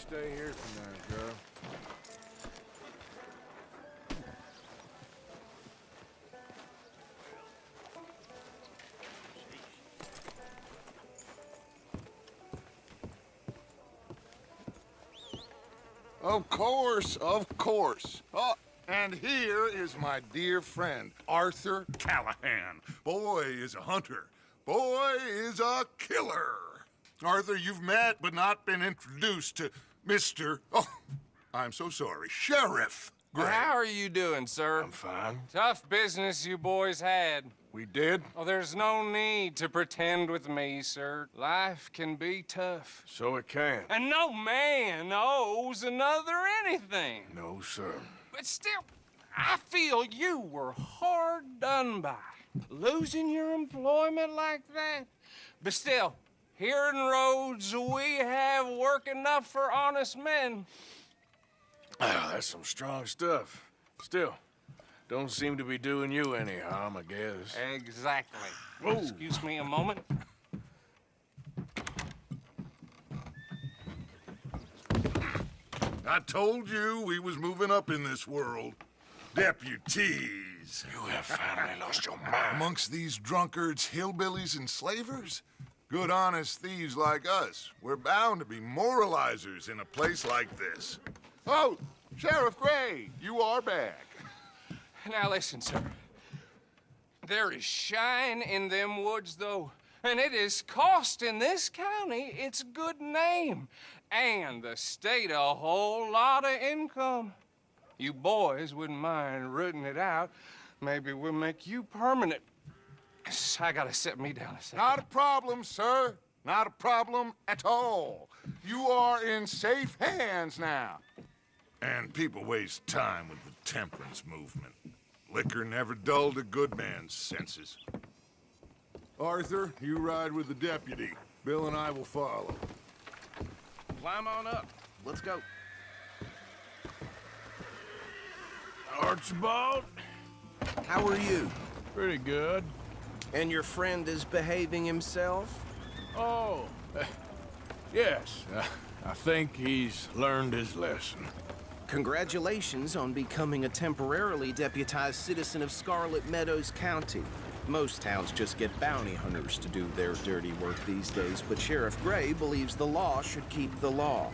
stay here for now, girl. Of course, of course. Oh, and here is my dear friend, Arthur Callahan. Boy is a hunter. Boy is a killer. Arthur, you've met but not been introduced to Mr. Oh, I'm so sorry, Sheriff Gray. How are you doing, sir? I'm fine. Tough business you boys had. We did? Oh, there's no need to pretend with me, sir. Life can be tough. So it can. And no man owes another anything. No, sir. But still, I feel you were hard done by. Losing your employment like that. But still, here in Rhodes, we have work enough for honest men. Ah, that's some strong stuff. Still, don't seem to be doing you any harm, I guess. Exactly. Whoa. Excuse me a moment. I told you we was moving up in this world. Deputies. You have finally lost your mind. Amongst these drunkards, hillbillies, and slavers? Good honest thieves like us. We're bound to be moralizers in a place like this. Oh, Sheriff Gray, you are back. Now listen, sir. There is shine in them woods, though, and it is costing this county its good name, and the state a whole lot of income. You boys wouldn't mind rooting it out. Maybe we'll make you permanent. I gotta sit me down a second. Not a problem, sir. Not a problem at all. You are in safe hands now. And people waste time with the temperance movement. Liquor never dulled a good man's senses. Arthur, you ride with the deputy. Bill and I will follow. Climb on up. Let's go. Archibald? How are you? Pretty good. And your friend is behaving himself? Oh, yes. I think he's learned his lesson. Congratulations on becoming a temporarily deputized citizen of Scarlet Meadows County. Most towns just get bounty hunters to do their dirty work these days, but Sheriff Gray believes the law should keep the law.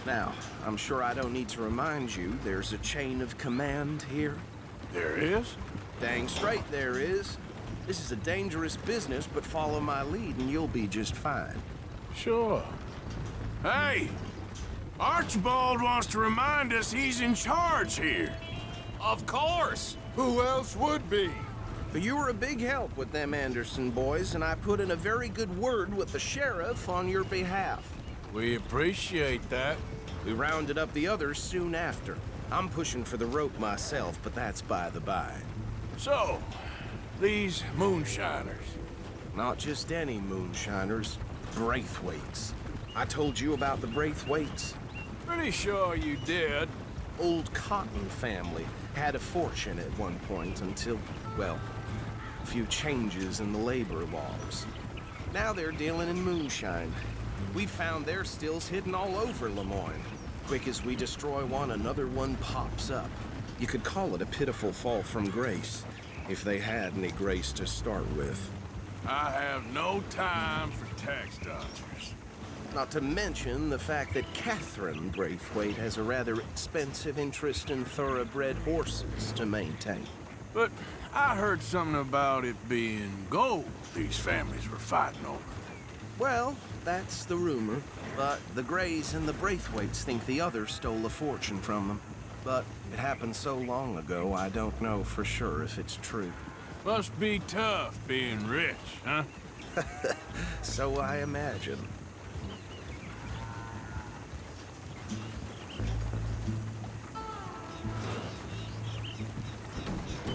Now, I'm sure I don't need to remind you, there's a chain of command here. There is? Dang straight there is. This is a dangerous business, but follow my lead and you'll be just fine. Sure. Hey! Archibald wants to remind us he's in charge here. Of course! Who else would be? But you were a big help with them Anderson boys, and I put in a very good word with the sheriff on your behalf. We appreciate that. We rounded up the others soon after. I'm pushing for the rope myself, but that's by the by. So, these moonshiners. Not just any moonshiners, Braithwaites. I told you about the Braithwaites. Pretty sure you did. Old Cotton family had a fortune at one point until, well, a few changes in the labor laws. Now they're dealing in moonshine. We found their stills hidden all over Lemoyne. Quick as we destroy one, another one pops up. You could call it a pitiful fall from grace, if they had any grace to start with. I have no time for tax dodgers. Not to mention the fact that Catherine Braithwaite has a rather expensive interest in thoroughbred horses to maintain. But I heard something about it being gold these families were fighting over. Well, that's the rumor. But the Grays and the Braithwaites think the other stole a fortune from them. But it happened so long ago, I don't know for sure if it's true. Must be tough being rich, huh? So I imagine.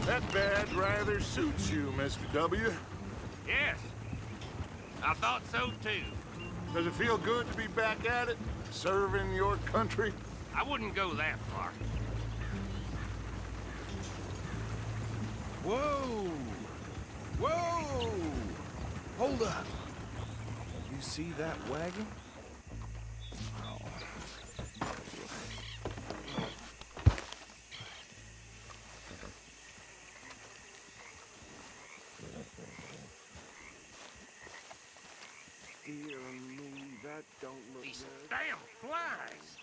That badge rather suits you, Mr. W. Yes, I thought so too. Does it feel good to be back at it, serving your country? I wouldn't go that far. Whoa! Whoa! Hold up. You see that wagon? Oh. Dear me, that don't look These good. damn flies!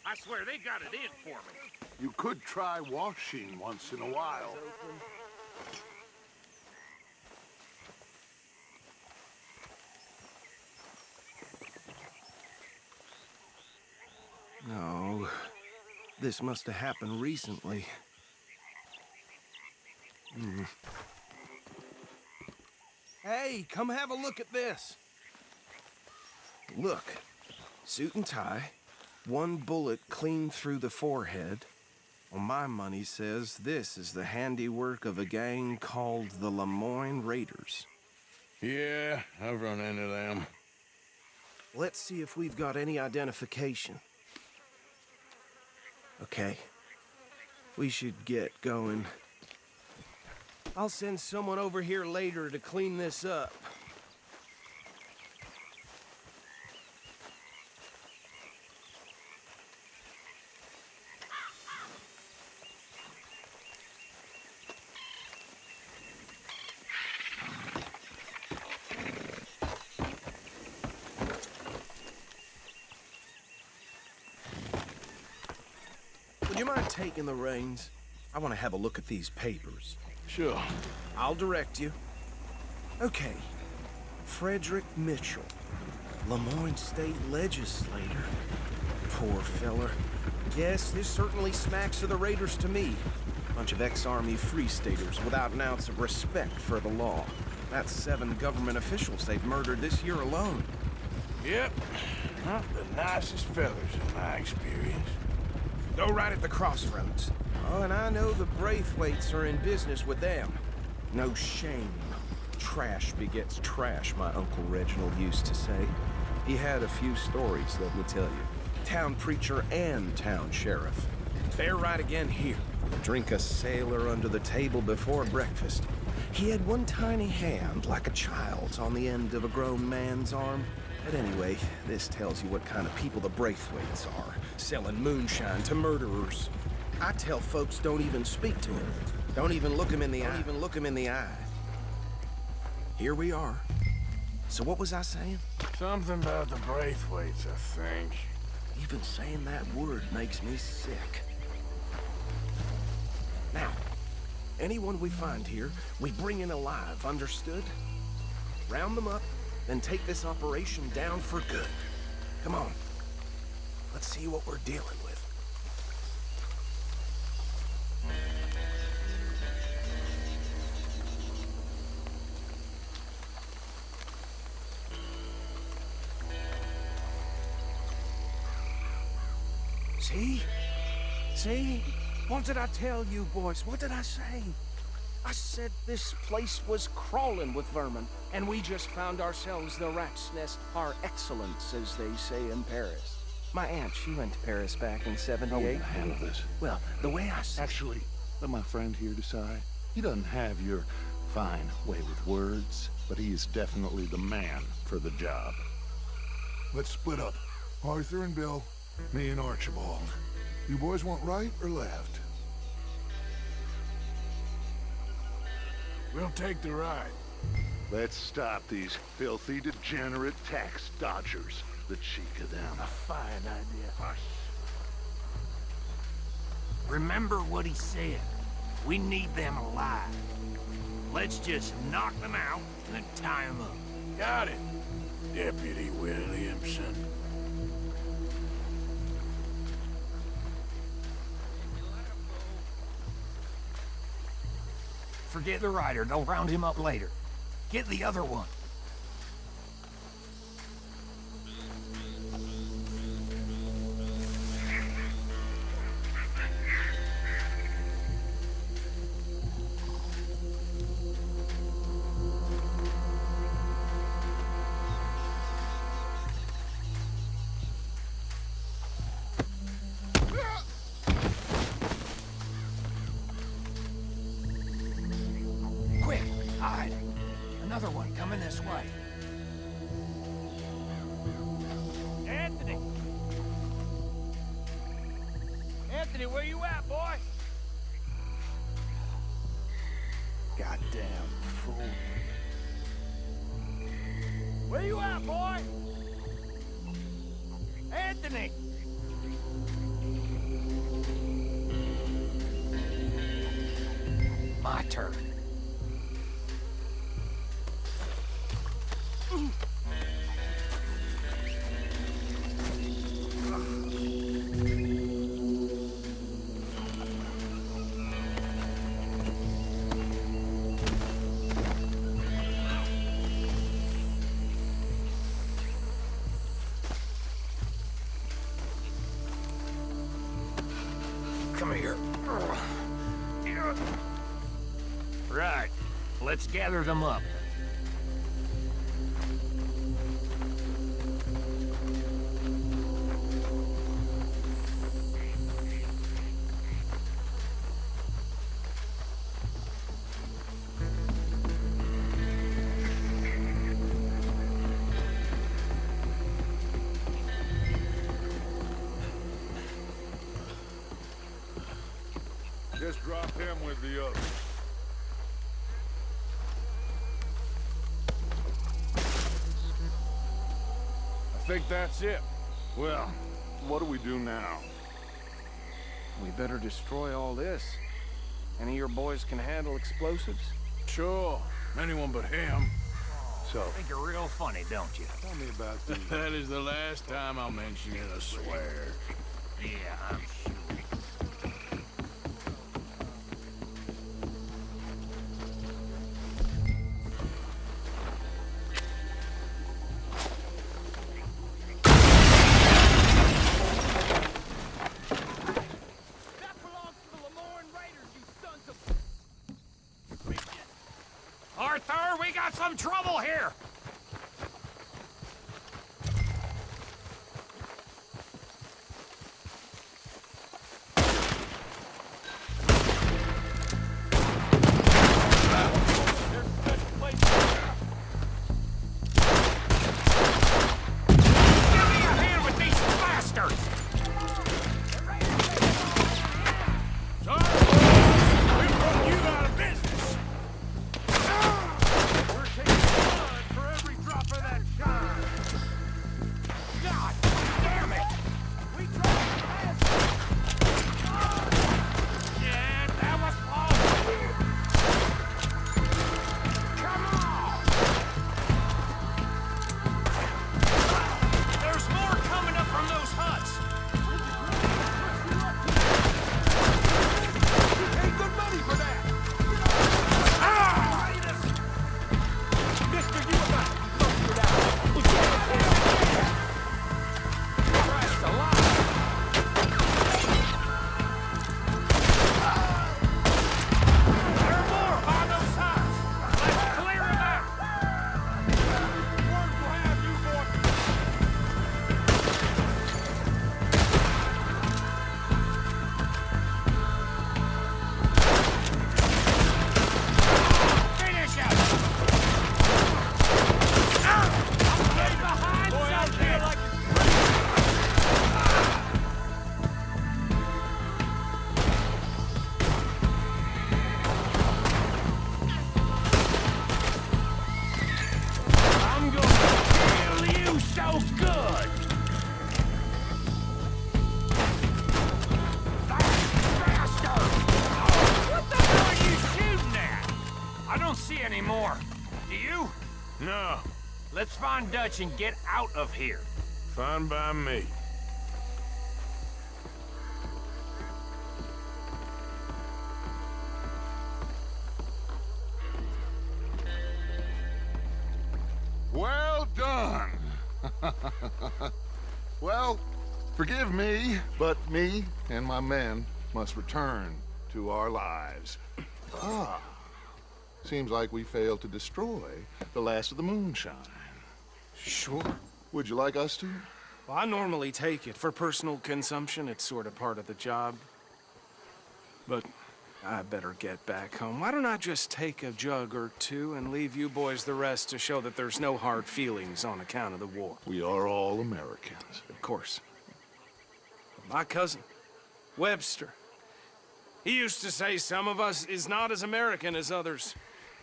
I swear they got it in for me. You could try washing once in a while. No, this must have happened recently. Hey, come have a look at this. Look, suit and tie, one bullet clean through the forehead. Well, my money says this is the handiwork of a gang called the Lemoyne Raiders. Yeah, I've run into them. Let's see if we've got any identification. Okay, we should get going. I'll send someone over here later to clean this up. Would you mind taking the reins? I want to have a look at these papers. Sure. I'll direct you. Okay. Frederick Mitchell, Lemoyne State Legislator. Poor feller. Yes, this certainly smacks of the Raiders to me. Bunch of ex-Army Free Staters without an ounce of respect for the law. That's 7 government officials they've murdered this year alone. Yep. Not the nicest fellas in my experience. Go right at the crossroads. Oh, and I know the Braithwaites are in business with them. No shame. Trash begets trash, my Uncle Reginald used to say. He had a few stories, let me tell you. Town preacher and town sheriff. They're right again here. Drink a sailor under the table before breakfast. He had one tiny hand, like a child's, on the end of a grown man's arm. But anyway, this tells you what kind of people the Braithwaites are, selling moonshine to murderers. I tell folks don't even speak to him. Don't even look him in the eye. Don't even look him in the eye. Here we are. So what was I saying? Something about the Braithwaites, I think. Even saying that word makes me sick. Now, anyone we find here, we bring in alive, understood? Round them up, then take this operation down for good. Come on. Let's see what we're dealing with. See? See? What did I tell you, boys? What did I say? I said this place was crawling with vermin, and we just found ourselves the rat's nest par excellence, as they say in Paris. My aunt, she went to Paris back in '78. How will you handle this? Well, the way I said... Actually, let my friend here decide. He doesn't have your fine way with words, but he is definitely the man for the job. Let's split up. Arthur and Bill, me and Archibald. You boys want right or left? We'll take the ride. Let's stop these filthy, degenerate tax dodgers. The cheek of them. A fine idea. Hush. Remember what he said. We need them alive. Let's just knock them out and tie them up. Got it, Deputy Williamson. Forget the rider. They'll round him up later. Get the other one. Quick, hide. Another one coming this way. Anthony! Anthony, where you at, boy? Goddamn fool. Where you at, boy? Anthony! My turn. Come here. Right. Let's gather them up. Just drop him with the others. I think that's it. Well, what do we do now? We better destroy all this. Any of your boys can handle explosives? Sure. Anyone but him. So, Think you're real funny, don't you? tell me about the... That is the last time I'll mention it, I swear. Yeah, I'm sure. Arthur, we got some trouble here! Give me a hand with these bastards! We brought you out of business. We're taking blood for every drop of that shine. God damn it! We tried to pass it. Yeah, that was close. Come on! There's more coming up from those huts. You paid good money for that. Mister, you about to be busted out. Christ alive! There are more on those huts. Let's clear them out. Word will have you finish him. Stay behind something. I'm gonna kill you so good. Bastard! What the hell are you shooting at? I don't see any more. Do you? No, Let's find Dutch and get out of here. fine by me. Well done. Well, forgive me, but me and my men must return to our lives. Ah, seems like we failed to destroy the last of the moonshine. Sure. Would you like us to? Well, I normally take it. For personal consumption, it's sort of part of the job. But I better get back home. Why don't I just take a jug or two and leave you boys the rest to show that there's no hard feelings on account of the war? We are all Americans. Of course. My cousin, Webster, he used to say some of us is not as American as others,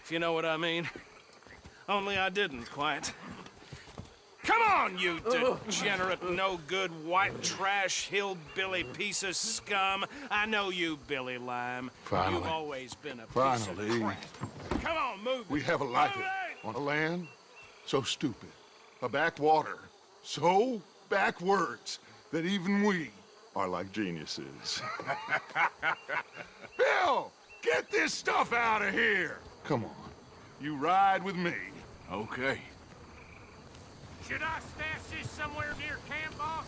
if you know what I mean. Only I didn't, quite. Come on, you degenerate, no-good, white trash, hillbilly piece of scum. I know you, Billy Lime. Finally. You've always been a piece Finally. of crap. Come on, move it. We have a life Move it! on a land so stupid, a backwater so backwards that even we are like geniuses. Bill, get this stuff out of here! Come on, you ride with me. Okay. Should I stash this somewhere near camp, boss?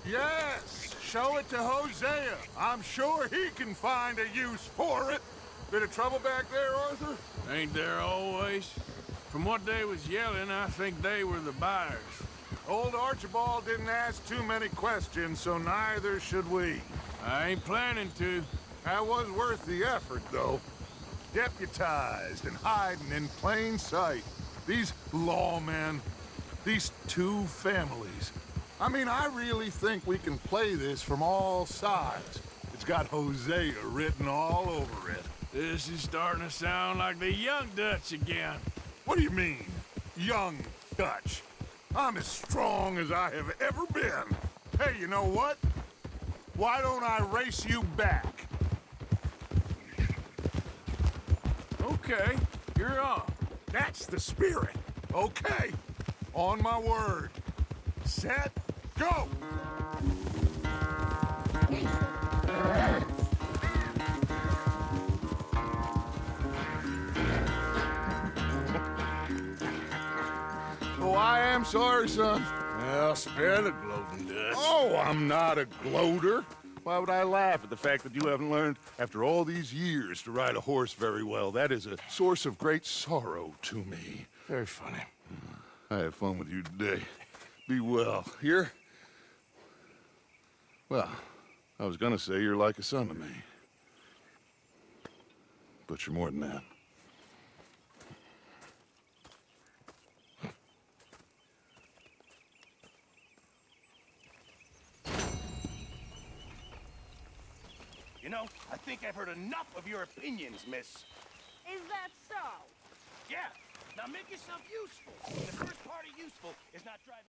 Yes, show it to Hosea. I'm sure he can find a use for it. Bit of trouble back there, Arthur? Ain't there always? From what they was yelling, I think they were the buyers. Old Archibald didn't ask too many questions, so neither should we. I ain't planning to. That was worth the effort, though. Deputized and hiding in plain sight. These lawmen, these two families. I mean, I really think we can play this from all sides. It's got Hosea written all over it. This is starting to sound like the Young Dutch again. What do you mean, young Dutch? I'm as strong as I have ever been. Hey, you know what? Why don't I race you back? Okay, you're on. That's the spirit. Okay, on my word. Set, go! Oh, I am sorry, son. Well, spare the gloating Dutch. Oh, I'm not a gloater. Why would I laugh at the fact that you haven't learned, after all these years, to ride a horse very well? That is a source of great sorrow to me. Very funny. I had fun with you today. Be well. Here? Well, I was gonna say you're like a son to me. But you're more than that. You know, I think I've heard enough of your opinions, miss. Is that so? Yeah, now make yourself useful. The first part of useful is not driving...